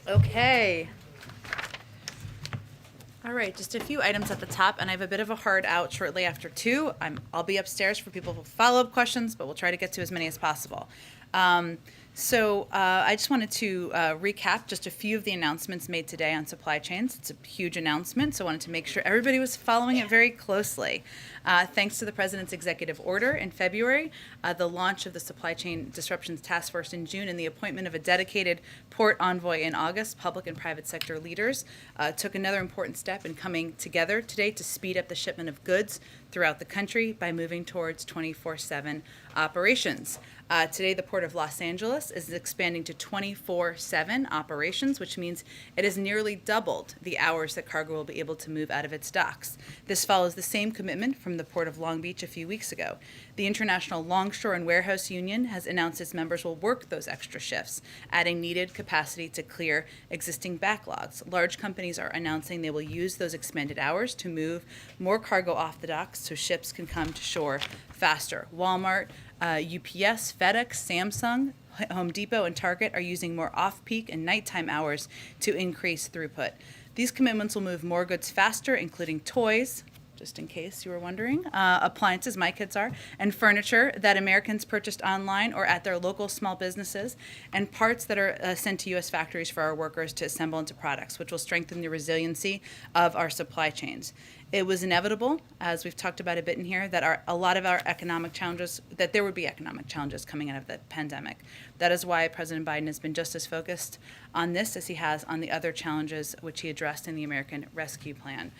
Okay. All right, just a few items at the top, and I have a bit of a hard out shortly after 2. I'll be upstairs for people with follow-up questions, but we'll try to get to as many as possible. I just wanted to recap just a few of the announcements made today on supply chains. It's a huge announcement, so I wanted to make sure everybody was following it very closely. Thanks to the President's executive order in February, the launch of the Supply Chain Disruptions Task Force in June, and the appointment of a dedicated port envoy in August, public and private sector leaders took another important step in coming together today to speed up the shipment of goods throughout the country by moving towards 24/7 operations. Today, the Port of Los Angeles is expanding to 24/7 operations, which means it has nearly doubled the hours that cargo will be able to move out of its docks. This follows the same commitment from the Port of Long Beach a few weeks ago. The International Longshore and Warehouse Union has announced its members will work those extra shifts, adding needed capacity to clear existing backlogs. Large companies are announcing they will use those expanded hours to move more cargo off the docks so ships can come to shore faster. Walmart, UPS, FedEx, Samsung, Home Depot, and Target are using more off-peak and nighttime hours to increase throughput. These commitments will move more goods faster, including toys, just in case you were wondering, appliances, my kids are, and furniture that Americans purchased online or at their local small businesses, and parts that are sent to U.S. factories for our workers to assemble into products, which will strengthen the resiliency of our supply chains. It was inevitable, as we've talked about a bit in here, that a lot of our economic challenges, that there would be economic challenges coming out of the pandemic. That is why President Biden has been just as focused on this as he has on the other challenges which he addressed in the American Rescue Plan.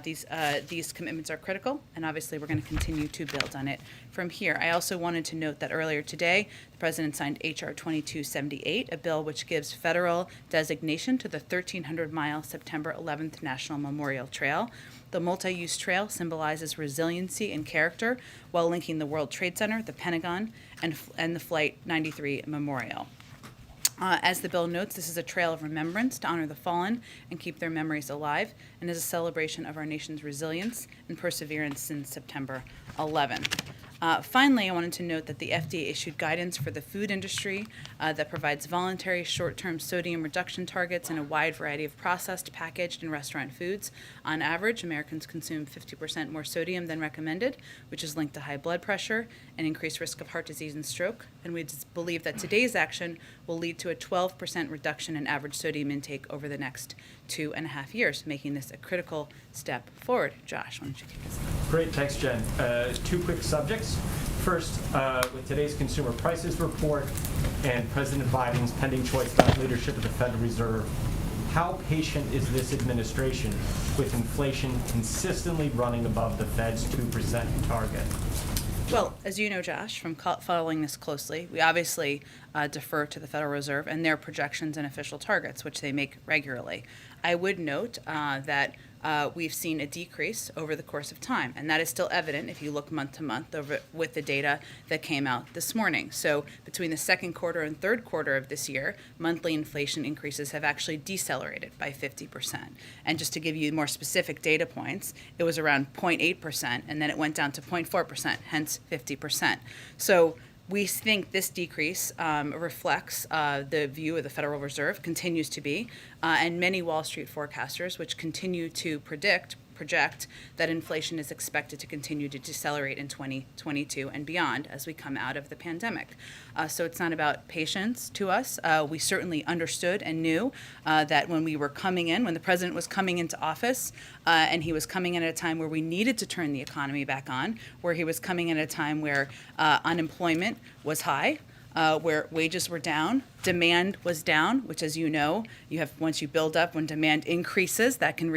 These commitments are critical, and obviously we're going to continue to build on it from here. I also wanted to note that earlier today, the President signed H.R. 2278, a bill which gives federal designation to the 1,300-mile September 11th National Memorial Trail. The multi-use trail symbolizes resiliency and character while linking the World Trade Center, the Pentagon, and the Flight 93 Memorial. As the bill notes, this is a trail of remembrance to honor the fallen and keep their memories alive, and is a celebration of our nation's resilience and perseverance since September 11th. Finally, I wanted to note that the FDA issued guidance for the food industry that provides voluntary short-term sodium reduction targets in a wide variety of processed, packaged, and restaurant foods. On average, Americans consume 50% more sodium than recommended, which is linked to high blood pressure and increased risk of heart disease and stroke. And we believe that today's action will lead to a 12% reduction in average sodium intake over the next 2.5 years, making this a critical step forward. Josh, why don't you kick us off? Great, thanks, Jen. 2 quick subjects. First, with today's consumer prices report and President Biden's pending choice about leadership of the Federal Reserve, how patient is this administration with inflation consistently running above the Fed's 2% target? Well, as you know, Josh, from following this closely, we obviously defer to the Federal Reserve and their projections and official targets, which they make regularly. I would note that we've seen a decrease over the course of time, and that is still evident if you look month to month with the data that came out this morning. So between the second quarter and third quarter of this year, monthly inflation increases have actually decelerated by 50%. And just to give you more specific data points, it was around 0.8%, and then it went down to 0.4%, hence 50%. So we think this decrease reflects the view of the Federal Reserve, continues to be, and many Wall Street forecasters, which continue to project that inflation is expected to continue to decelerate in 2022 and beyond as we come out of the pandemic. So it's not about patience to us. We certainly understood and knew that when we were coming in, when the president was coming into office, and he was coming in at a time where we needed to turn the economy back on, where he was coming in at a time where unemployment was high, where wages were down, demand was down, which, as you know, you have once you build up, when demand increases, that can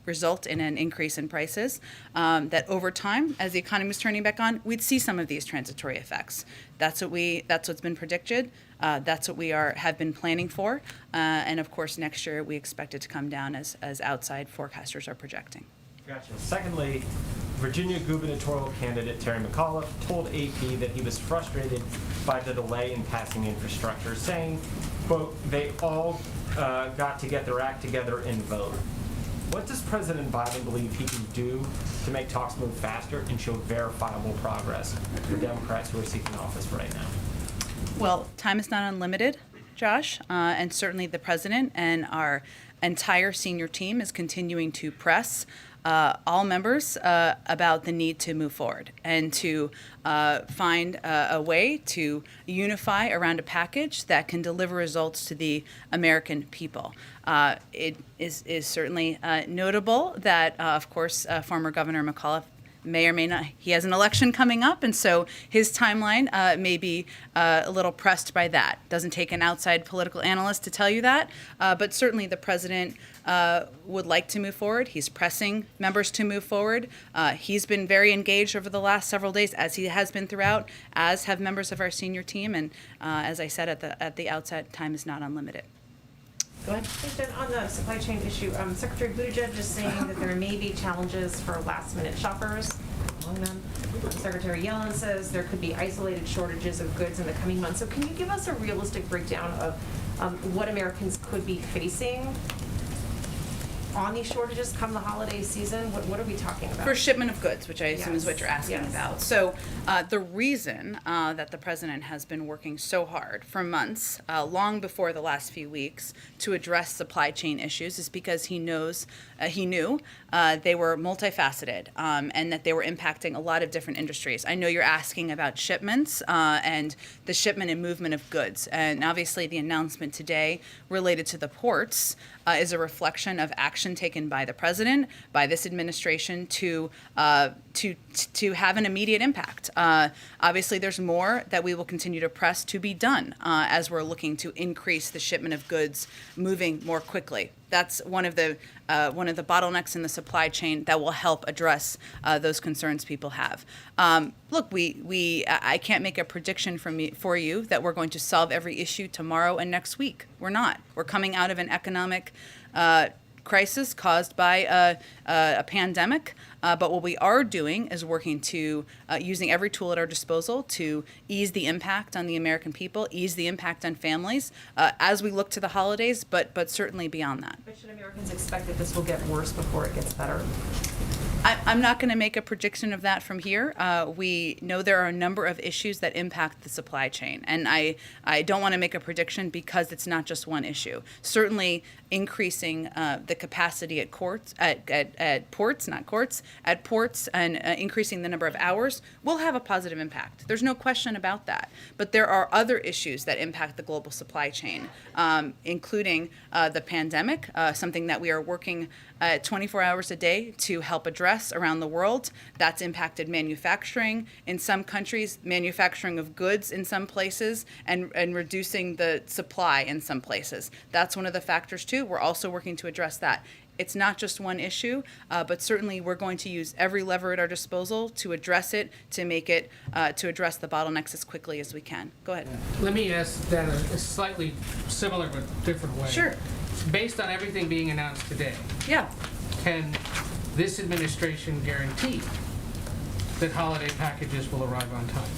result in an increase in prices. That over time, as the economy was turning back on, we'd see some of these transitory effects. That's what's been predicted. That's what we have been planning for, and of course, next year we expect it to come down as outside forecasters are projecting. Gotcha. Secondly, Virginia gubernatorial candidate Terry McAuliffe told AP that he was frustrated by the delay in passing infrastructure, saying, quote, they all got to get their act together and vote. What does President Biden believe he can do to make talks move faster and show verifiable progress for Democrats who are seeking office right now? Well, time is not unlimited, Josh, and certainly the president and our entire senior team is continuing to press all members about the need to move forward and to find a way to unify around a package that can deliver results to the American people. It is certainly notable that, of course, former Governor McAuliffe may or may not, he has an election coming up, and so his timeline may be a little pressed by that. Doesn't take an outside political analyst to tell you that, but certainly the president would like to move forward. He's pressing members to move forward. He's been very engaged over the last several days, as he has been throughout, as have members of our senior team, and as I said at the outset, time is not unlimited. Go ahead. Hey, Jen, on the supply chain issue, Secretary Buttigieg is saying that there may be challenges for last-minute shoppers among them. Secretary Yellen says there could be isolated shortages of goods in the coming months. So can you give us a realistic breakdown of what Americans could be facing on these shortages come the holiday season? What are we talking about? For shipment of goods, which I assume is what you're asking Yes. about. So the reason that the president has been working so hard for months, long before the last few weeks, to address supply chain issues is because he knew they were multifaceted and that they were impacting a lot of different industries. I know you're asking about shipments and the shipment and movement of goods. And obviously the announcement today related to the ports is a reflection of action taken by the president, by this administration to have an immediate impact. Obviously, there's more that we will continue to press to be done as we're looking to increase the shipment of goods moving more quickly. That's one of the bottlenecks in the supply chain that will help address those concerns people have. Look, I can't make a prediction for you that we're going to solve every issue tomorrow and next week. We're not. We're coming out of an economic crisis caused by a pandemic. But what we are doing is working to using every tool at our disposal to ease the impact on the American people, ease the impact on families as we look to the holidays, but certainly beyond that. But should Americans expect that this will get worse before it gets better? I'm not going to make a prediction of that from here. We know there are a number of issues that impact the supply chain, and I don't want to make a prediction because it's not just one issue. Certainly, increasing the capacity at ports, and increasing the number of hours will have a positive impact. There's no question about that. But there are other issues that impact the global supply chain, including the pandemic, something that we are working 24 hours a day to help address around the world. That's impacted manufacturing in some countries, manufacturing of goods in some places, and reducing the supply in some places. That's one of the factors too. We're also working to address that. It's not just one issue, but certainly we're going to use every lever at our disposal to address it, to make it, to address the bottlenecks as quickly as we can. Go ahead. Let me ask that a slightly similar but different way. Sure. Based on everything being announced today, Yeah. can this administration guarantee that holiday packages will arrive on time?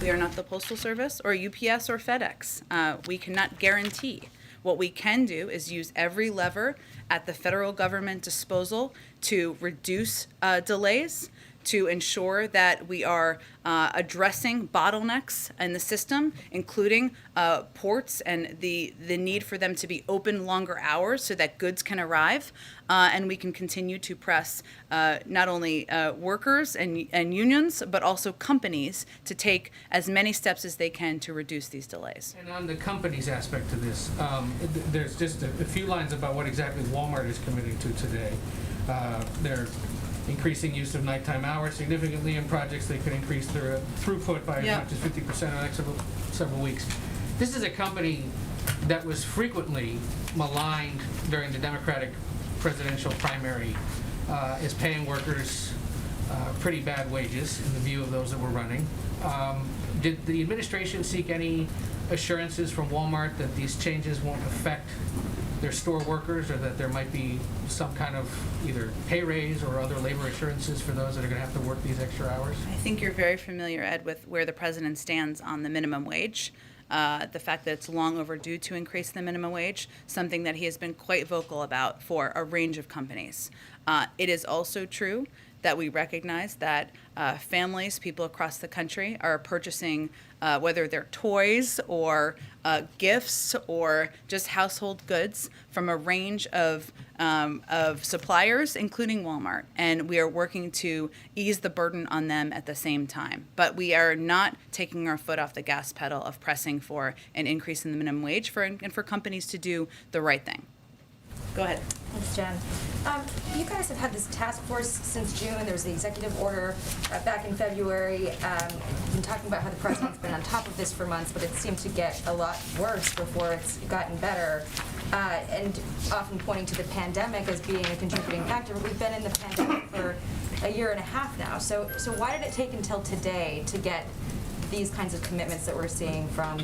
We are not the Postal Service or UPS or FedEx. We cannot guarantee. What we can do is use every lever at the federal government disposal to reduce delays, to ensure that we are addressing bottlenecks in the system, including ports and the need for them to be open longer hours so that goods can arrive. And we can continue to press not only workers and unions, but also companies to take as many steps as they can to reduce these delays. And on the company's aspect of this, there's just a few lines about what exactly Walmart is committing to today. They're increasing use of nighttime hours significantly in projects. They could increase their throughput by as much as 50% in the next several weeks. This is a company that was frequently maligned during the Democratic presidential primary as paying workers pretty bad wages in the view of those that were running. Did the administration seek any assurances from Walmart that these changes won't affect their store workers, or that there might be some kind of either pay raise or other labor assurances for those that are going to have to work these extra hours? I think you're very familiar, Ed, with where the president stands on the minimum wage. The fact that it's long overdue to increase the minimum wage, something that he has been quite vocal about for a range of companies. It is also true that we recognize that families, people across the country are purchasing, whether they're toys or gifts or just household goods from a range of suppliers, including Walmart. And we are working to ease the burden on them at the same time. But we are not taking our foot off the gas pedal of pressing for an increase in the minimum wage and for companies to do the right thing. Go ahead. Thanks, Jen. You guys have had this task force since June. There was the executive order back in February. You've been talking about how the president's been on top of this for months, but it seemed to get a lot worse before it's gotten better. And often pointing to the pandemic as being a contributing factor. But we've been in the pandemic for a year and a half now. So why did it take until today to get these kinds of commitments that we're seeing from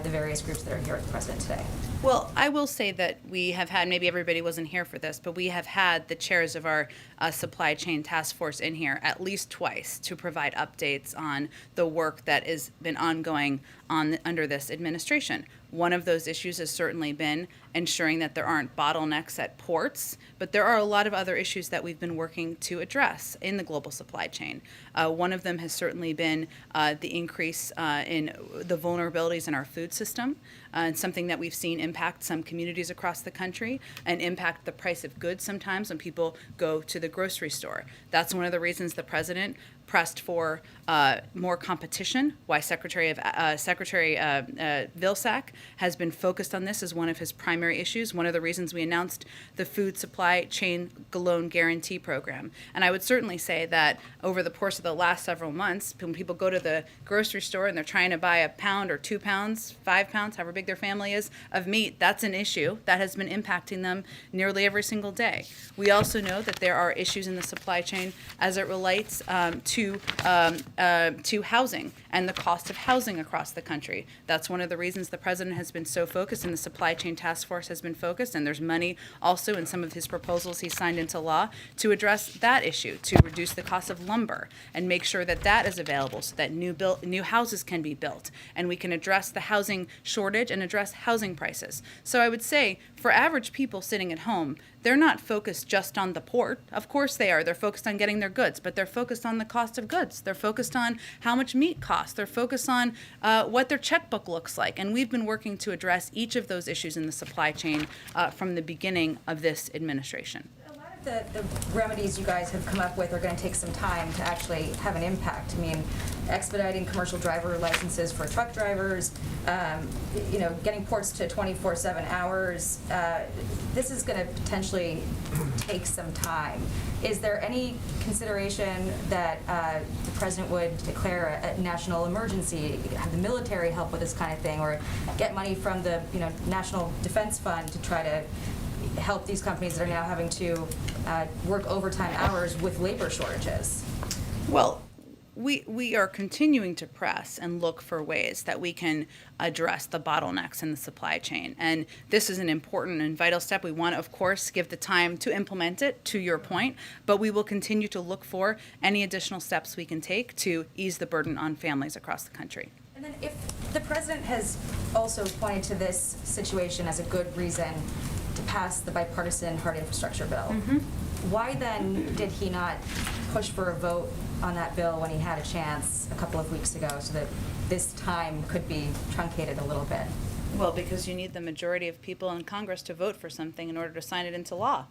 the various groups that are here with the president today? Well, I will say that we have had, maybe everybody wasn't here for this, but we have had the chairs of our supply chain task force in here at least twice to provide updates on the work that has been ongoing under this administration. One of those issues has certainly been ensuring that there aren't bottlenecks at ports, but there are a lot of other issues that we've been working to address in the global supply chain. One of them has certainly been the increase in the vulnerabilities in our food system, and something that we've seen impact some communities across the country and impact the price of goods sometimes when people go to the grocery store. That's one of the reasons the president pressed for more competition, why Secretary Vilsack has been focused on this as one of his primary issues, one of the reasons we announced the Food Supply Chain Loan Guarantee Program. And I would certainly say that over the course of the last several months, when people go to the grocery store and they're trying to buy a pound or 2 pounds, 5 pounds, however big their family is, of meat, that's an issue that has been impacting them nearly every single day. We also know that there are issues in the supply chain as it relates to housing and the cost of housing across the country. That's one of the reasons the president has been so focused and the supply chain task force has been focused, and there's money also in some of his proposals he signed into law to address that issue, to reduce the cost of lumber and make sure that that is available so that new houses can be built and we can address the housing shortage and address housing prices. So I would say for average people sitting at home, they're not focused just on the port. Of course they are. They're focused on getting their goods, but they're focused on the cost of goods. They're focused on how much meat costs. They're focused on what their checkbook looks like. And we've been working to address each of those issues in the supply chain from the beginning of this administration. The remedies you guys have come up with are going to take some time to actually have an impact. I mean, expediting commercial driver licenses for truck drivers, getting ports to 24/7 hours. This is going to potentially take some time. Is there any consideration that the president would declare a national emergency, have the military help with this kind of thing, or get money from the National Defense Fund to try to help these companies that are now having to work overtime hours with labor shortages? Well, we are continuing to press and look for ways that we can address the bottlenecks in the supply chain. And this is an important and vital step. We want to, of course, give the time to implement it, to your point, but we will continue to look for any additional steps we can take to ease the burden on families across the country. And then if the president has also pointed to this situation as a good reason to pass the bipartisan hard infrastructure bill, why then did he not push for a vote on that bill when he had a chance a couple of weeks ago so that this time could be truncated a little bit? Well, because you need the majority of people in Congress to vote for something in order to sign it into law.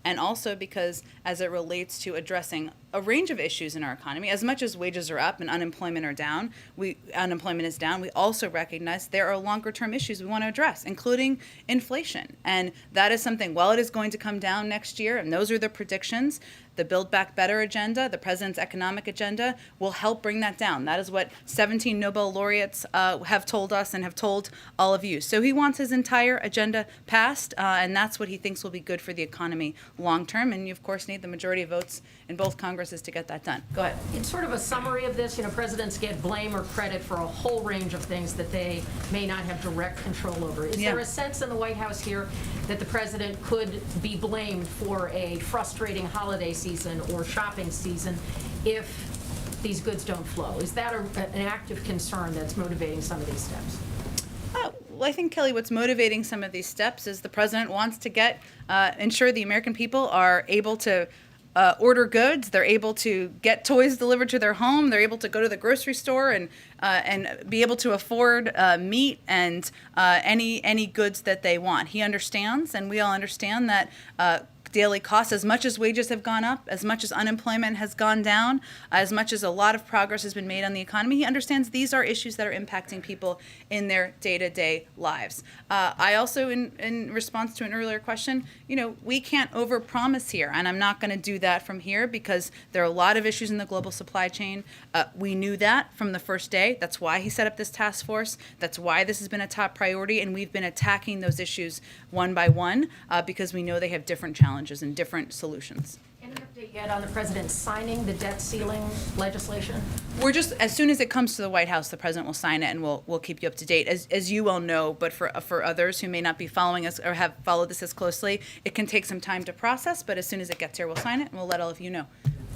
And also because as it relates to addressing a range of issues in our economy, as much as wages are up and unemployment is down, we also recognize there are longer term issues we want to address, including inflation. And that is something, while it is going to come down next year, and those are the predictions, the Build Back Better agenda, the president's economic agenda, will help bring that down. That is what 17 Nobel laureates have told us and have told all of you. So he wants his entire agenda passed, and that's what he thinks will be good for the economy long term. And you, of course, need the majority of votes in both Congresses to get that done. Go ahead. In sort of a summary of this, presidents get blame or credit for a whole range of things that they may not have direct control over. Is there a sense in the White House here that the president could be blamed for a frustrating holiday season or shopping season if these goods don't flow? Is that an active concern that's motivating some of these steps? Well, I think, Kelly, what's motivating some of these steps is the president wants to ensure the American people are able to order goods. They're able to get toys delivered to their home. They're able to go to the grocery store and be able to afford meat and any goods that they want. He understands, and we all understand that daily costs, as much as wages have gone up, as much as unemployment has gone down, as much as a lot of progress has been made on the economy, he understands these are issues that are impacting people in their day-to-day lives. I also, in response to an earlier question, we can't overpromise here, and I'm not going to do that from here because there are a lot of issues in the global supply chain. We knew that from the first day. That's why he set up this task force. That's why this has been a top priority, and we've been attacking those issues one by one because we know they have different challenges and different solutions. Any update yet on the president signing the debt ceiling legislation? We're just, as soon as it comes to the White House, the president will sign it, and we'll keep you up to date. As you well know, but for others who may not be following us or have followed this as closely, it can take some time to process, but as soon as it gets here, we'll sign it, and we'll let all of you know.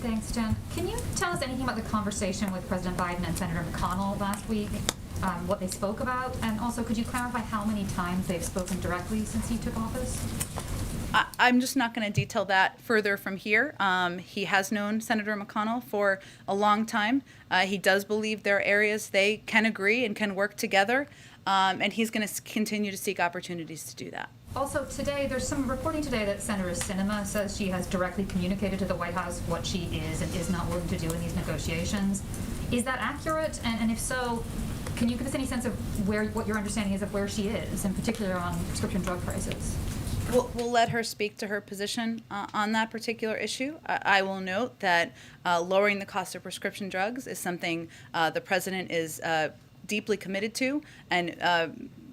Thanks, Jen. Can you tell us anything about the conversation with President Biden and Senator McConnell last week? What they spoke about? And also, could you clarify how many times they've spoken directly since he took office? I'm just not going to detail that further from here. He has known Senator McConnell for a long time. He does believe there are areas they can agree and can work together, and he's going to continue to seek opportunities to do that. Also, today, there's some reporting today that Senator Sinema says she has directly communicated to the White House what she is and is not willing to do in these negotiations. Is that accurate? And if so, can you give us any sense of what your understanding is of where she is, in particular on prescription drug prices? We'll let her speak to her position on that particular issue. I will note that lowering the cost of prescription drugs is something the president is deeply committed to, and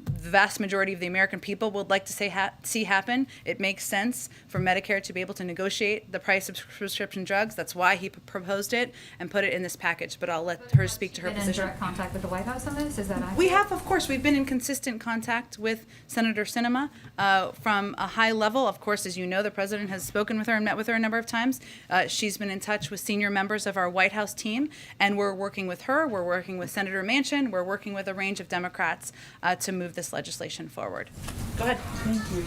the vast majority of the American people would like to see happen. It makes sense for Medicare to be able to negotiate the price of prescription drugs. That's why he proposed it and put it in this package. But I'll let her speak to her position. Been in direct contact with the White House on this? Is that accurate? We have, of course. We've been in consistent contact with Senator Sinema from a high level. Of course, as you know, the president has spoken with her and met with her a number of times. She's been in touch with senior members of our White House team, and we're working with her. We're working with Senator Manchin. We're working with a range of Democrats to move this legislation forward. Go ahead. Thank you.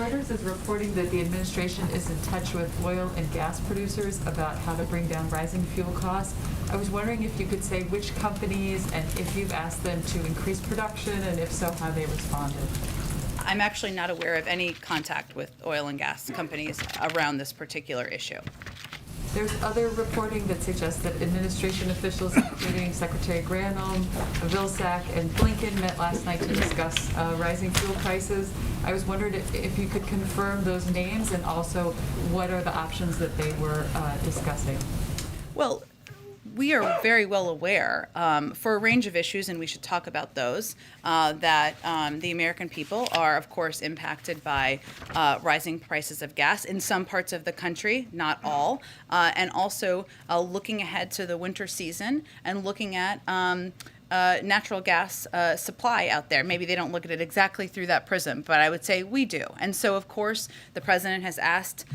Reuters is reporting that the administration is in touch with oil and gas producers about how to bring down rising fuel costs. I was wondering if you could say which companies and if you've asked them to increase production, and if so, how they responded. I'm actually not aware of any contact with oil and gas companies around this particular issue. There's other reporting that suggests that administration officials, including Secretary Granholm, Vilsack, and Blinken, met last night to discuss rising fuel prices. I was wondering if you could confirm those names, and also what are the options that they were discussing. Well, we are very well aware, for a range of issues, and we should talk about those, that the American people are, of course, impacted by rising prices of gas in some parts of the country, not all, and also looking ahead to the winter season and looking at natural gas supply out there. Maybe they don't look at it exactly through that prism, but I would say we do. And so, of course, the president has asked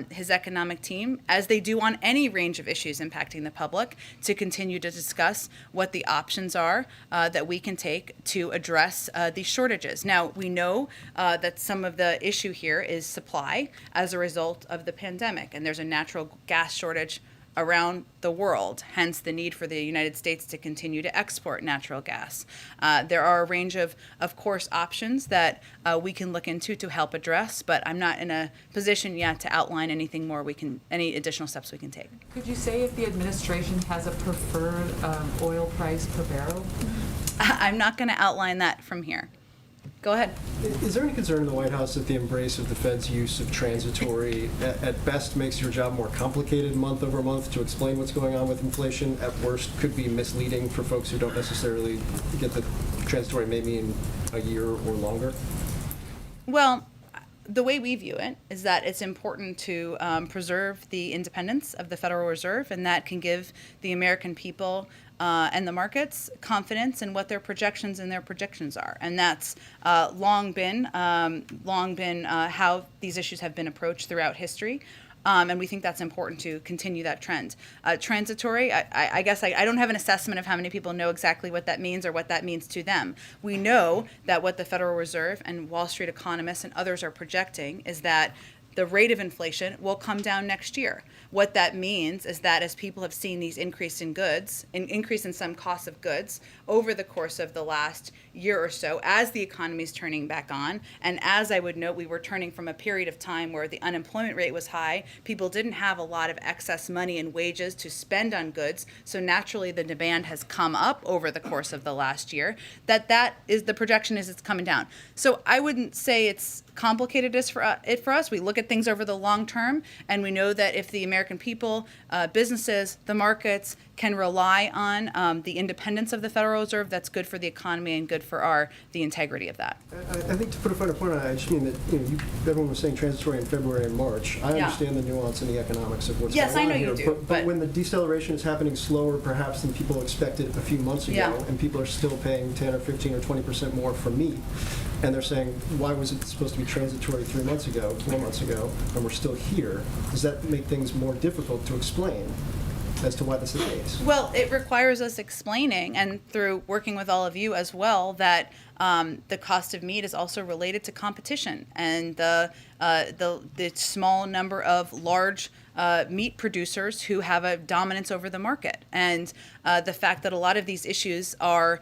his economic team, as they do on any range of issues impacting the public, to continue to discuss what the options are that we can take to address these shortages. Now, we know that some of the issue here is supply as a result of the pandemic, and there's a natural gas shortage around the world, hence the need for the United States to continue to export natural gas. There are a range of course, options that we can look into to help address, but I'm not in a position yet to outline anything more any additional steps we can take. Could you say if the administration has a preferred oil price per barrel? I'm not going to outline that from here. Go ahead. Is there any concern in the White House that the embrace of the Fed's use of transitory at best makes your job more complicated month over month to explain what's going on with inflation? At worst, could be misleading for folks who don't necessarily get that transitory may mean a year or longer? Well, the way we view it is that it's important to preserve the independence of the Federal Reserve, and that can give the American people and the markets confidence in what their projections and their predictions are. And that's long been how these issues have been approached throughout history. And we think that's important to continue that trend. Transitory, I guess I don't have an assessment of how many people know exactly what that means or what that means to them. We know that what the Federal Reserve and Wall Street economists and others are projecting is that the rate of inflation will come down next year. What that means is that as people have seen these increase in some costs of goods over the course of the last year or so, as the economy is turning back on, and as I would note, we were turning from a period of time where the unemployment rate was high, people didn't have a lot of excess money and wages to spend on goods, so naturally the demand has come up over the course of the last year, that is the projection is it's coming down. So I wouldn't say it's complicated as for us. We look at things over the long term, and we know that if the American people, businesses, the markets can rely on the independence of the Federal Reserve, that's good for the economy and good for the integrity of that. I think to put a finer point on it, I just mean that everyone was saying transitory in February and March. I understand the nuance and the economics of what's Yes, going on I know here. you do, But when the deceleration is happening slower, perhaps than people expected a few months ago, Yeah. and people are still paying 10 or 15 or 20% more for meat, and they're saying, why was it supposed to be transitory 3 months ago, 4 months ago, and we're still here? Does that make things more difficult to explain as to why this is the case? Well, it requires us explaining, and through working with all of you as well, that the cost of meat is also related to competition and the small number of large meat producers who have a dominance over the market, and the fact that a lot of these issues are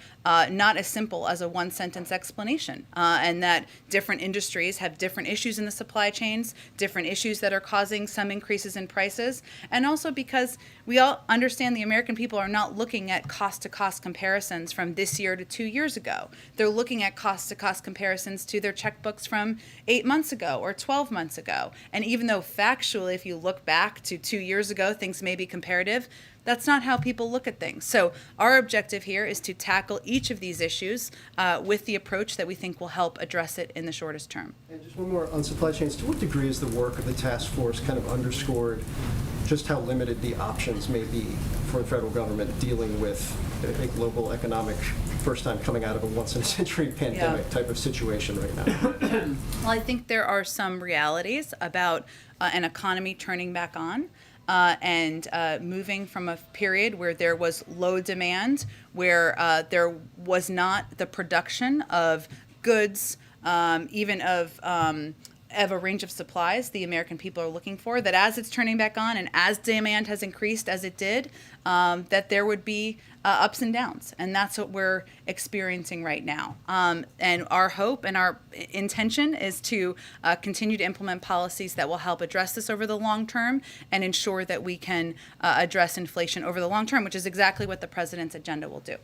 not as simple as a one-sentence explanation, and that different industries have different issues in the supply chains, different issues that are causing some increases in prices, and also because we all understand the American people are not looking at cost-to-cost comparisons from this year to 2 years ago. They're looking at cost-to-cost comparisons to their checkbooks from 8 months ago or 12 months ago. And even though factually, if you look back to 2 years ago, things may be comparative, that's not how people look at things. So our objective here is to tackle each of these issues with the approach that we think will help address it in the shortest term. And just one more on supply chains. To what degree is the work of the task force kind of underscored just how limited the options may be for the federal government dealing with a global economic, first time coming out of a once-in-a-century pandemic type of situation right now? Well, I think there are some realities about an economy turning back on. And moving from a period where there was low demand, where there was not the production of goods, even of a range of supplies the American people are looking for, that as it's turning back on and as demand has increased as it did, that there would be ups and downs. And that's what we're experiencing right now. And our hope and our intention is to continue to implement policies that will help address this over the long term and ensure that we can address inflation over the long term, which is exactly what the president's agenda will do.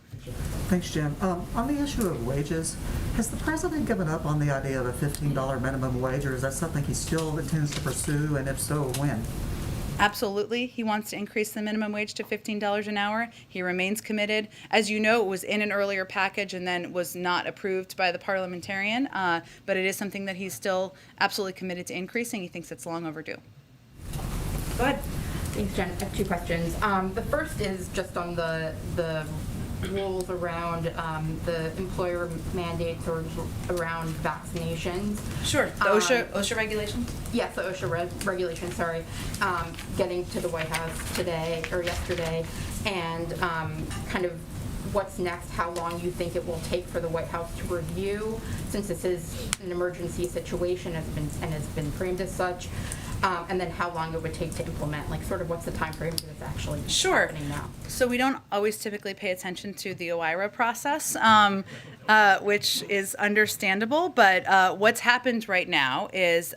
Thanks, Jim. On the issue of wages, has the president given up on the idea of a $15 minimum wage, or is that something he still intends to pursue, and if so, when? Absolutely. He wants to increase the minimum wage to $15 an hour. He remains committed. As you know, it was in an earlier package and then was not approved by the parliamentarian, but it is something that he's still absolutely committed to increasing. He thinks it's long overdue. Go ahead. Thanks, Jen. I have 2 questions. The first is just on the rules around the employer mandates or around vaccinations. Sure. The OSHA regulations? Yes, the OSHA regulations, sorry. Getting to the White House today or yesterday, and kind of what's next, how long you think it will take for the White House to review, since this is an emergency situation has been framed as such. And then how long it would take to implement, like sort of what's the time frame that's actually happening now? So we don't always typically pay attention to the OIRA process, which is understandable, but what's happened right now is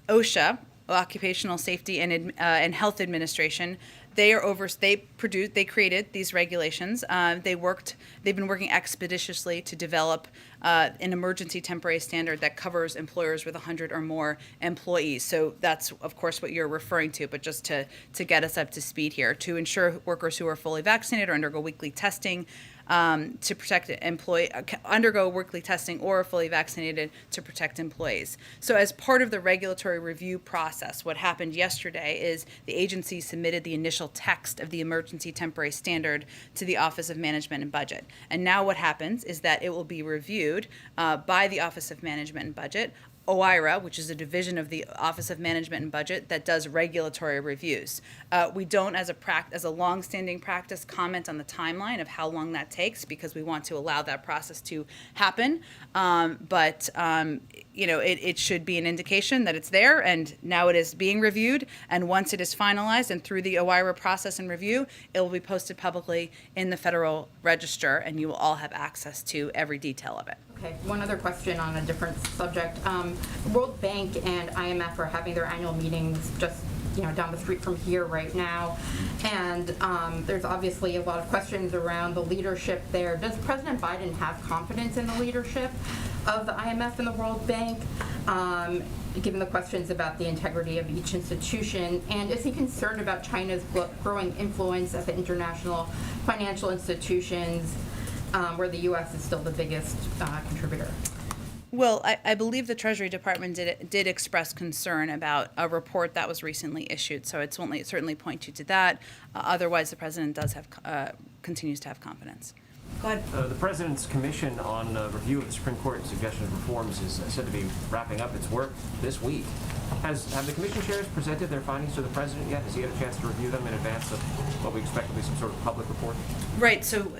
OSHA, Occupational Safety and Health Administration, they created these regulations. They've been working expeditiously to develop an emergency temporary standard that covers employers with 100 or more employees. So that's, of course, what you're referring to, but just to get us up to speed here, to ensure workers who are fully vaccinated or undergo weekly testing to protect undergo weekly testing or are fully vaccinated to protect employees. So as part of the regulatory review process, what happened yesterday is the agency submitted the initial text of the emergency temporary standard to the Office of Management and Budget. And now what happens is that it will be reviewed by the Office of Management and Budget OIRA, which is a division of the Office of Management and Budget that does regulatory reviews. We don't, as a long-standing practice, comment on the timeline of how long that takes because we want to allow that process to happen. But it should be an indication that it's there, and now it is being reviewed. And once it is finalized and through the OIRA process and review, it will be posted publicly in the Federal Register, and you will all have access to every detail of it. Okay, one other question on a different subject. World Bank and IMF are having their annual meetings just down the street from here right now, and there's obviously a lot of questions around the leadership there. Does President Biden have confidence in the leadership of the IMF and the World Bank, given the questions about the integrity of each institution? And is he concerned about China's growing influence at the international financial institutions, where the U.S. is still the biggest contributor? Well, I believe the Treasury Department did express concern about a report that was recently issued, so it's certainly point you to that. Otherwise, the president continues to have confidence. Go ahead. The President's Commission on Review of the Supreme Court and Suggestion of Reforms is said to be wrapping up its work this week. Have the Commission chairs presented their findings to the President yet? Has he had a chance to review them in advance of what we expect to be some sort of public report? Right. So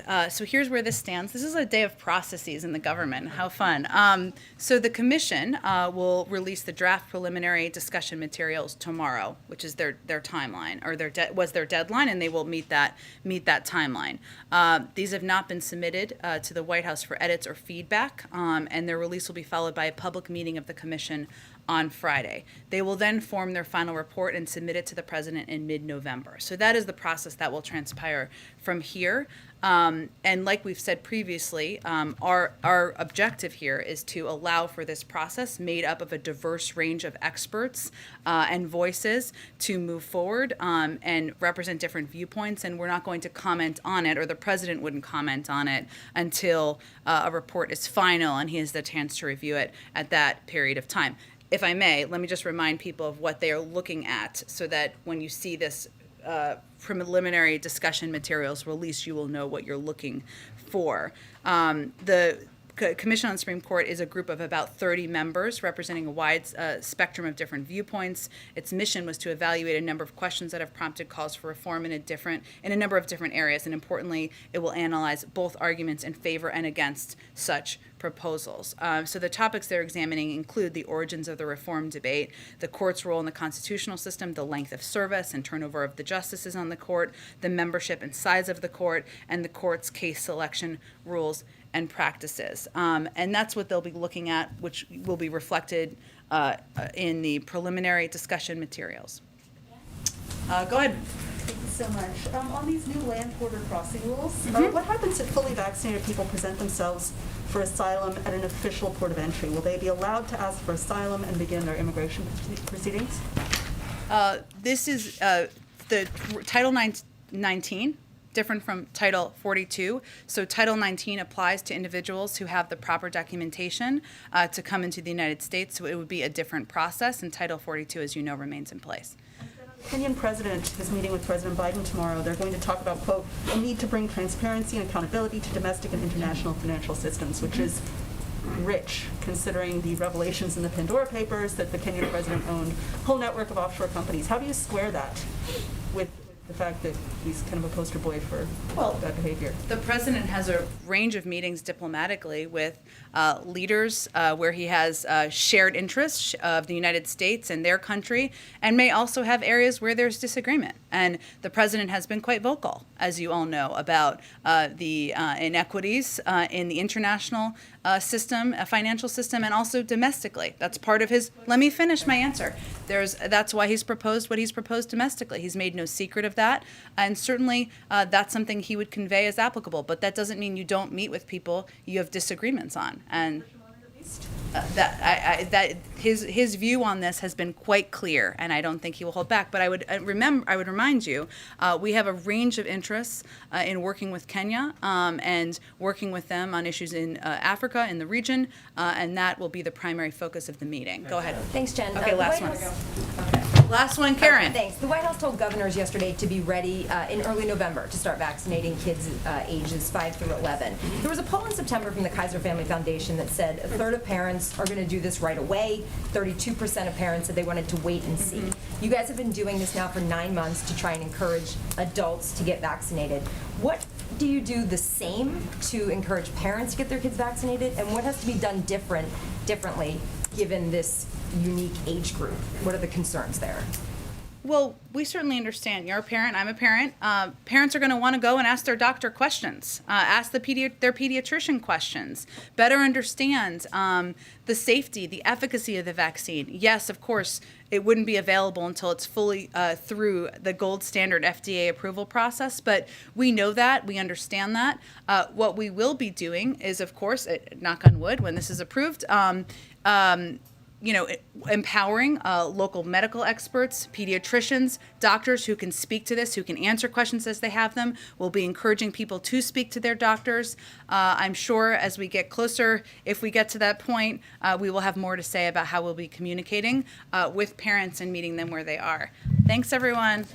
here's where this stands. This is a day of processes in the government. How fun. So the Commission will release the draft preliminary discussion materials tomorrow, which is their timeline, or was their deadline, and they will meet that timeline. These have not been submitted to the White House for edits or feedback, and their release will be followed by a public meeting of the Commission on Friday. They will then form their final report and submit it to the President in mid-November. So that is the process that will transpire from here. And like we've said previously, our objective here is to allow for this process made up of a diverse range of experts and voices to move forward and represent different viewpoints. And we're not going to comment on it, or the President wouldn't comment on it until a report is final and he has the chance to review it at that period of time. If I may, let me just remind people of what they are looking at so that when you see this preliminary discussion materials released, you will know what you're looking for. The Commission on the Supreme Court is a group of about 30 members representing a wide spectrum of different viewpoints. Its mission was to evaluate a number of questions that have prompted calls for reform in a number of different areas, and importantly, it will analyze both arguments in favor and against such proposals. So the topics they're examining include the origins of the reform debate, the court's role in the constitutional system, the length of service and turnover of the justices on the court, the membership and size of the court, and the court's case selection rules and practices. And that's what they'll be looking at, which will be reflected in the preliminary discussion materials. Go ahead. Thank you so much. On these new land border crossing rules, what happens if fully vaccinated people present themselves for asylum at an official port of entry? Will they be allowed to ask for asylum and begin their immigration proceedings? This is the Title 19, different from Title 42. So Title 19 applies to individuals who have the proper documentation to come into the United States. So it would be a different process, and Title 42, as you know, remains in place. The Kenyan president is meeting with President Biden tomorrow. They're going to talk about, quote, a need to bring transparency and accountability to domestic and international financial systems, which is rich, considering the revelations in the Pandora Papers that the Kenyan president owned a whole network of offshore companies. How do you square that with the fact that he's kind of a poster boy for bad behavior? The president has a range of meetings diplomatically with leaders where he has shared interests of the United States and their country, and may also have areas where there's disagreement. And the president has been quite vocal, as you all know, about the inequities in the international system, financial system, and also domestically. That's part of his. Let me finish my answer. That's why he's proposed what he's proposed domestically. He's made no secret of that, and certainly that's something he would convey as applicable. But that doesn't mean you don't meet with people you have disagreements on. And his view on this has been quite clear, and I don't think he will hold back. But I would remind you, we have a range of interests in working with Kenya and working with them on issues in Africa, in the region, and that will be the primary focus of the meeting. Go ahead. Thanks, Jen. Okay, last one. Okay. Last one, Karen. Thanks. The White House told governors yesterday to be ready in early November to start vaccinating kids ages 5 through 11. There was a poll in September from the Kaiser Family Foundation that said a third of parents are going to do this right away. 32% of parents said they wanted to wait and see. You guys have been doing this now for 9 months to try and encourage adults to get vaccinated. What do you do the same to encourage parents to get their kids vaccinated, and what has to be done differently given this unique age group? What are the concerns there? Well, we certainly understand. You're a parent. I'm a parent. Parents are going to want to go and ask their doctor questions, ask their pediatrician questions, better understand the safety, the efficacy of the vaccine. Yes, of course, it wouldn't be available until it's fully through the gold standard FDA approval process, but we know that, we understand that. What we will be doing is, of course, knock on wood, when this is approved, empowering local medical experts, pediatricians, doctors who can speak to this, who can answer questions as they have them. We'll be encouraging people to speak to their doctors. I'm sure as we get closer, if we get to that point, we will have more to say about how we'll be communicating with parents and meeting them where they are. Thanks, everyone.